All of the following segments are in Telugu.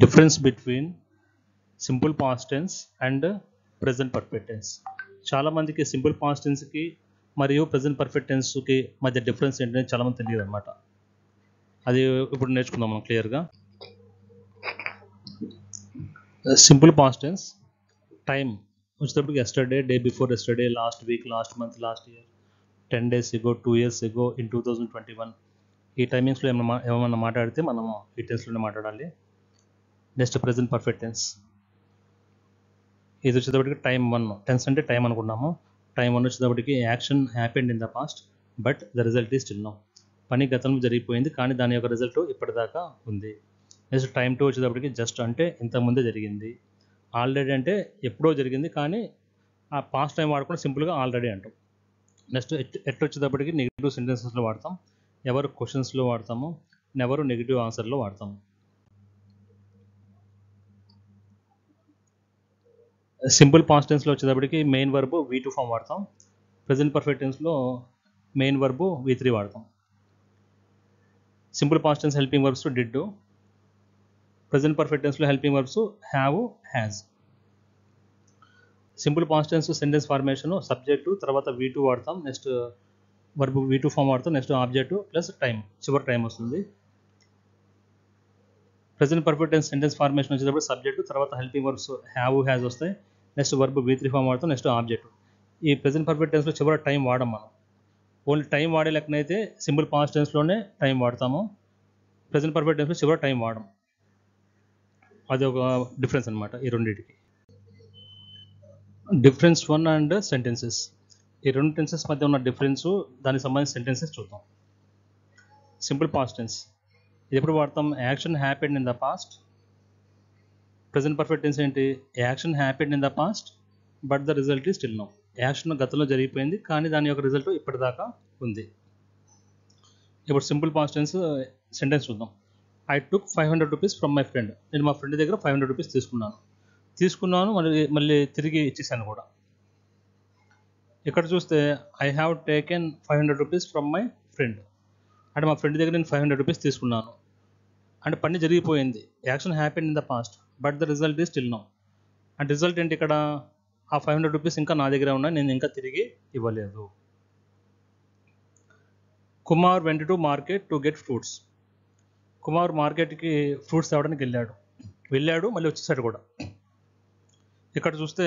Difference between simple past tense and present perfect tense. చాలామందికి సింపుల్ పాస్ట్ టెన్స్కి మరియు ప్రెజెంట్ పర్ఫెక్ట్ టెన్స్కి మధ్య డిఫరెన్స్ ఏంటనేది చాలామంది తెలియదు అనమాట. అది ఇప్పుడు నేర్చుకుందాం మనం క్లియర్గా. సింపుల్ పాస్ట్ టెన్స్ టైం వచ్చేటప్పటికి yesterday, day before yesterday, last week, last month, last year, 10 days ago, 2 years ago, in 2021 ఈ టైమింగ్స్లో ఏమన్నా మాట్లాడితే మనము ఈ టెన్స్లోనే మాట్లాడాలి. నెక్స్ట్ ప్రెజెంట్ పర్ఫెక్ట్ టెన్స్, ఇది వచ్చేటప్పటికి టైం 1. టెన్స్ అంటే టైం అనుకున్నాము. టైం 1 వచ్చేటప్పటికి action happened in the past but the result is still now. పని గతంలో జరిగిపోయింది కానీ దాని యొక్క రిజల్ట్ ఇప్పటిదాకా ఉంది. నెక్స్ట్ టైం 2 వచ్చేటప్పటికి జస్ట్ అంటే ఇంతకుముందే జరిగింది. ఆల్రెడీ అంటే ఎప్పుడో జరిగింది కానీ ఆ పాస్ట్ టైం వాడకుండా సింపుల్గా ఆల్రెడీ అంటాం. నెక్స్ట్ ఎట్ వచ్చేటప్పటికి నెగిటివ్ సెంటెన్సెస్లో వాడతాం, ఎవరు క్వశ్చన్స్లో వాడతాము, నెవరు నెగిటివ్ ఆన్సర్లో వాడతాము. సింపుల్ పాస్ట్ టెన్స్లో వచ్చేటప్పటికి మెయిన్ వర్బ్ V2 ఫామ్ వాడతాం. ప్రెజెంట్ పర్ఫెక్ట్ టెన్స్లో మెయిన్ వర్బ్ V3 వాడతాం. Simple past tense helping verbs did do. Present perfect టెన్స్లో helping verbs have, has. Simple past tense sentence formation subject తర్వాత V2 వాడతాం, నెక్స్ట్ వర్బ్ V2 ఫామ్ వాడతాం, నెక్స్ట్ ఆబ్జెక్టు ప్లస్ టైం, చివరి టైం వస్తుంది. Present perfect tense sentence formation వచ్చేటప్పుడు సబ్జెక్టు తర్వాత హెల్పింగ్ వర్బ్స్ హ్యావ్, హ్యాజ్ వస్తాయి, నెక్స్ట్ వర్బ్ V3 ఫామ్ వాడతాం, నెక్స్ట్ ఆబ్జెక్ట్. ఈ ప్రెజెంట్ పర్ఫెక్ట్ టెన్స్లో చివరి టైం వాడడం మనం. ఓన్లీ టైం వాడే లెక్కనైతే సింపుల్ పాస్ట్ టెన్స్లోనే టైం వాడతాము, ప్రెజెంట్ పర్ఫెక్ట్ టెన్స్లో చివరి టైం వాడడం. అది ఒక డిఫరెన్స్ అనమాట ఈ రెండింటికి. Difference 1 and sentences. ఈ రెండు టెన్సెస్ మధ్య ఉన్న డిఫరెన్స్, దానికి సంబంధించిన సెంటెన్సెస్ చూద్దాం. సింపుల్ పాస్ట్ టెన్స్ ఇది ఎప్పుడు వాడతాం? Action happened in the past. Present perfect tense ఏంటి? Action happened in the past but the result is still now. Action గతంలో జరిగిపోయింది కానీ దాని యొక్క రిజల్ట్ ఇప్పటిదాకా ఉంది. ఇప్పుడు సింపుల్ పాస్ట్ టెన్స్ సెంటెన్స్ చూద్దాం. I took 500 rupees from my friend. నేను మా ఫ్రెండ్ దగ్గర 500 రూపీస్ తీసుకున్నాను మళ్ళీ తిరిగి ఇచ్చేసాను కూడా. ఇక్కడ చూస్తే I have taken 500 rupees from my friend అంటే మా ఫ్రెండ్ దగ్గర నేను 500 రూపీస్ తీసుకున్నాను అంటే పని జరిగిపోయింది. Action happened in the past but the result is still now. అంటే రిజల్ట్ ఏంటి? ఇక్కడ ఆ 500 రూపీస్ ఇంకా నా దగ్గర ఉన్నాయి, నేను ఇంకా తిరిగి ఇవ్వలేదు. Kumar went to market to get fruits. Kumar మార్కెట్కి ఫ్రూట్స్ తేవడానికి వెళ్ళాడు మళ్ళీ వచ్చేసాడు కూడా. ఇక్కడ చూస్తే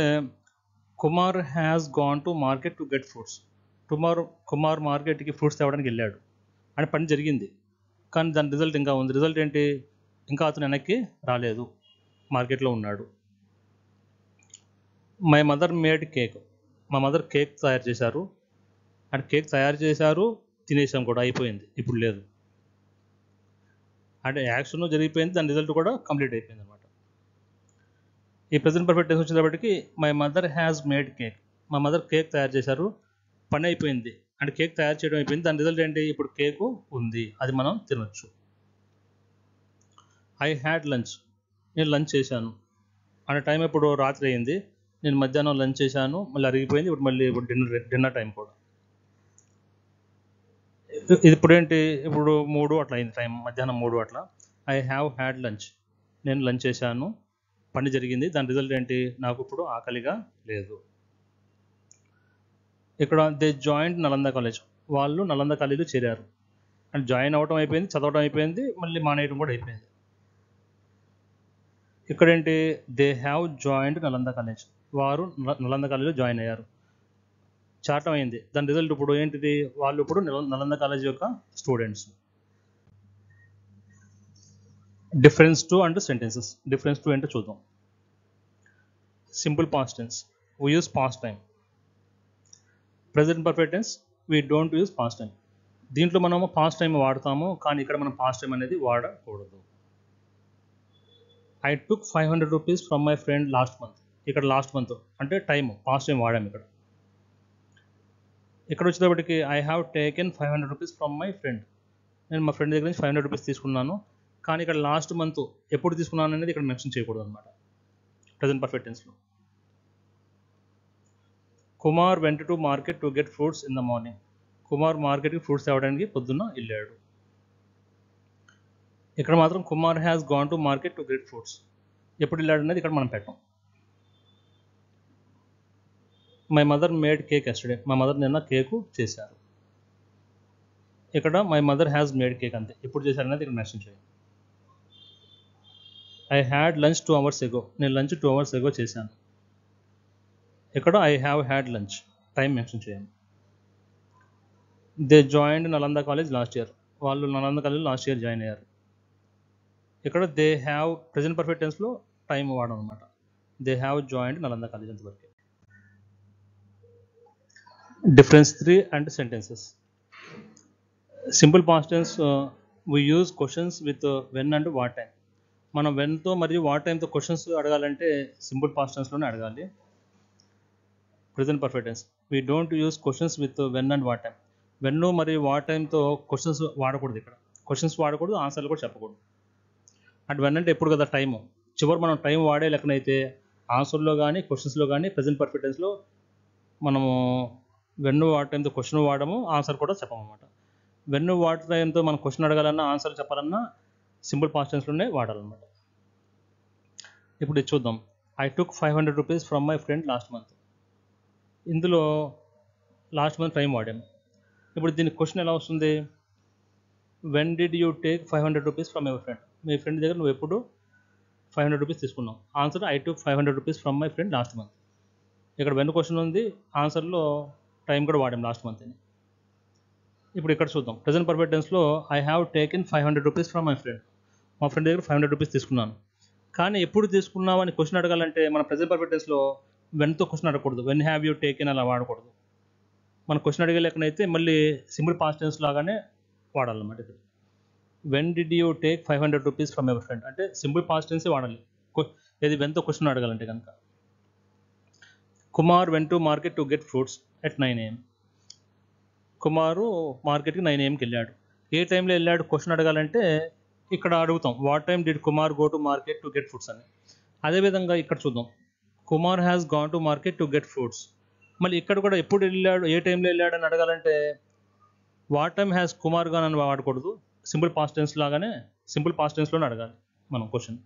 Kumar has gone to market to get fruits. Kumar మార్కెట్కి ఫ్రూట్స్ తేవడానికి వెళ్ళాడు అంటే పని జరిగింది కానీ దాని రిజల్ట్ ఇంకా ఉంది. రిజల్ట్ ఏంటి? ఇంకా అతను వెనక్కి రాలేదు, మార్కెట్లో ఉన్నాడు. My mother made cake. మా మదర్ కేక్ తయారు చేశారు అంటే కేక్ తయారు చేశారు, తినేసాం కూడా, అయిపోయింది, ఇప్పుడు లేదు. అంటే యాక్షన్ జరిగిపోయింది, దాని రిజల్ట్ కూడా కంప్లీట్ అయిపోయింది అనమాట. ఈ ప్రెజెంట్ పర్ఫెక్ట్ టెన్స్ వచ్చేటప్పటికి my mother has made cake. మా మదర్ కేక్ తయారు చేశారు, పని అయిపోయింది అంటే కేక్ తయారు చేయడం అయిపోయింది, దాని రిజల్ట్ ఏంటి? ఇప్పుడు కేకు ఉంది, అది మనం తినొచ్చు. I had lunch. నేను లంచ్ చేశాను అంటే టైం ఇప్పుడు రాత్రి అయింది, నేను మధ్యాహ్నం లంచ్ చేశాను, మళ్ళీ అరిగిపోయింది, ఇప్పుడు డిన్నర్ టైం కూడా. ఇది ఇప్పుడు ఏంటి? ఇప్పుడు 3 అట్లా అయింది టైం, మధ్యాహ్నం 3 అట్లా. I have had lunch. నేను లంచ్ చేశాను, పని జరిగింది, దాని రిజల్ట్ ఏంటి? నాకు ఇప్పుడు ఆకలిగా లేదు. ఇక్కడ దే జాయింట్ నలంద కాలేజ్. వాళ్ళు నలంద కాలేజీలో చేరారు అంటే జాయిన్ అవ్వడం అయిపోయింది, చదవడం అయిపోయింది, మళ్ళీ మానేయడం కూడా అయిపోయింది. ఇక్కడ ఏంటి? They have joint Nalanda college. వారు నలంద కాలేజీలో జాయిన్ అయ్యారు, చాటం అయింది, దాని రిజల్ట్ ఇప్పుడు ఏంటిది? వాళ్ళు ఇప్పుడు నలంద కాలేజ్ యొక్క students. Difference 2 and sentences. Difference 2 ఏంటో చూద్దాం. Simple past tense we use past time. Present perfect tense we don't use past time. దీంట్లో మనము పాస్ట్ టైం వాడతాము కానీ ఇక్కడ మనం పాస్ట్ టైం అనేది వాడకూడదు. I took 500 rupees from my friend last month. ఇక్కడ లాస్ట్ మంత్ అంటే టైం, పాస్ట్ టైం వాడాము ఇక్కడ. ఇక్కడ వచ్చేటప్పటికి I have taken 500 rupees from my friend. నేను మా ఫ్రెండ్ దగ్గర నుంచి 500 రూపీస్ తీసుకున్నాను కానీ ఇక్కడ లాస్ట్ మంత్ ఎప్పుడు తీసుకున్నాను అనేది ఇక్కడ మెన్షన్ చేయకూడదు అనమాట ప్రెజెంట్ పర్ఫెక్ట్ టెన్స్లో. Kumar went to market to get fruits in the morning. Kumar మార్కెట్కి ఫ్రూట్స్ తేవడానికి పొద్దున్న వెళ్ళాడు. ఇక్కడ మాత్రం Kumar has gone to market to get fruits. ఎప్పుడు వెళ్ళాడు అనేది ఇక్కడ మనం పెట్టాం. My mother made cake yesterday. మా మదర్ నిన్న కేకు చేశారు. ఇక్కడ my mother has made cake అంతే. ఎప్పుడు చేశారు అనేది ఇక్కడ మెన్షన్ చేయాలి. I had lunch 2 hours ago. నేను లంచ్ 2 hours ago చేశాను. ఇక్కడ I have had lunch time mention చేయాలి. They joined Nalanda college last year. వాళ్ళు Nalanda college last year join అయ్యారు. ఇక్కడ దే హ్యావ్ ప్రెజెంట్ పర్ఫెక్ట్ టెన్స్లో టైం వాడడం అనమాట. They have joined Nalanda college అంతవరకు. Difference 3 and sentences. Simple past tense we use questions with when and what time. మనం వెన్తో మరియు వాట్ టైంతో క్వశ్చన్స్ అడగాలంటే సింపుల్ పాస్ట్ టెన్స్లోనే అడగాలి. Present perfect tense we don't use questions with when and what time. When మరియు వాట్ టైంతో క్వశ్చన్స్ వాడకూడదు. ఇక్కడ క్వశ్చన్స్ వాడకూడదు, ఆన్సర్లు కూడా చెప్పకూడదు. అండ్ వెన్ అంటే ఎప్పుడు కదా టైము. చివరి మనం టైం వాడే లెక్కనైతే ఆన్సర్లో కానీ క్వశ్చన్స్లో కానీ ప్రెజెంట్ పర్ఫెక్ట్ టెన్స్లో మనము వెన్ వాట్ టైంతో క్వశ్చన్ వాడము, ఆన్సర్ కూడా చెప్పమన్నమాట. వెన్ వాట్ టైంతో మనం క్వశ్చన్ అడగాలన్నా ఆన్సర్ చెప్పాలన్నా సింపుల్ పాస్ట్ టెన్స్లోనే వాడాలన్నమాట. ఇప్పుడు ఇది చూద్దాం. I took 500 rupees from my friend last month. ఇందులో లాస్ట్ మంత్ టైం వాడాము. ఇప్పుడు దీని క్వశ్చన్ ఎలా వస్తుంది? When did you take 500 rupees from your friend. Me friend దగ్గర నువ్వు ఎప్పుడు 500 rupees తీసుకున్నావు. Answer I took 500 rupees from my friend last month. ఇక్కడ వెన్ క్వశ్చన్ ఉంది, ఆన్సర్లో టైం కూడా వాడాం లాస్ట్ మంత్ అని. ఇప్పుడు ఇక్కడ చూద్దాం. ప్రెజెంట్ పర్ఫెక్ట్ టెన్స్లో I have taken 500 rupees from my friend. మా ఫ్రెండ్ దగ్గర 500 rupees తీసుకున్నాను. కానీ ఎప్పుడు తీసుకున్నావు అని క్వశ్చన్ అడగాలంటే మన ప్రెజెంట్ పర్ఫెక్ట్ టెన్స్లో వెన్తో క్వశ్చన్ అడగకూడదు. వెన్ హ్యావ్ యూ టేకెన్ అలా వాడకూడదు. మన క్వశ్చన్ అడిగే లెక్కనైతే మళ్ళీ సింపుల్ పాస్ట్ టెన్స్ లాగానే వాడాలన్నమాట. ఇది when did you take 500 rupees from your friend అంటే సింపుల్ పాస్ట్ టెన్సే వాడాలి. ఏది వెన్తో క్వశ్చన్ అడగాలంటే కనుక. Kumar when to market to get fruits at 9 AM. కుమారు మార్కెట్కి 9 AM వెళ్ళాడు. ఏ టైంలో వెళ్ళాడు క్వశ్చన్ అడగాలంటే ఇక్కడ అడుగుతాం what time did Kumar go to market to get fruits అని. అదేవిధంగా ఇక్కడ చూద్దాం. Kumar has gone to market to get fruits. మళ్ళీ ఇక్కడ కూడా ఎప్పుడు వెళ్ళాడు, ఏ టైంలో వెళ్ళాడు అని అడగాలంటే what time has Kumar gone అని వాడకూడదు. సింపుల్ పాస్ట్ టెన్స్ లాగానే సింపుల్ పాస్ట్ టెన్స్లోనే అడగాలి మనం question.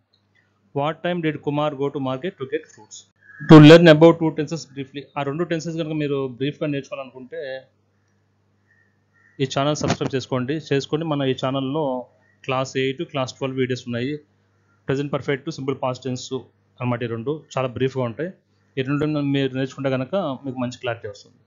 What time did Kumar go to market to get fruits. To learn about 2 tenses briefly. ఆ 2 tenses కనుక మీరు బ్రీఫ్గా నేర్చుకోవాలనుకుంటే ఈ ఛానల్ సబ్స్క్రైబ్ చేసుకొని మన ఈ ఛానల్లో క్లాస్ 8, క్లాస్ 12 వీడియోస్ ఉన్నాయి. Present perfect, simple past tense అన్నమాట. ఈ 2 చాలా బ్రీఫ్గా ఉంటాయి. ఈ 2 మీరు నేర్చుకుంటే కనుక మీకు మంచి క్లారిటీ వస్తుంది.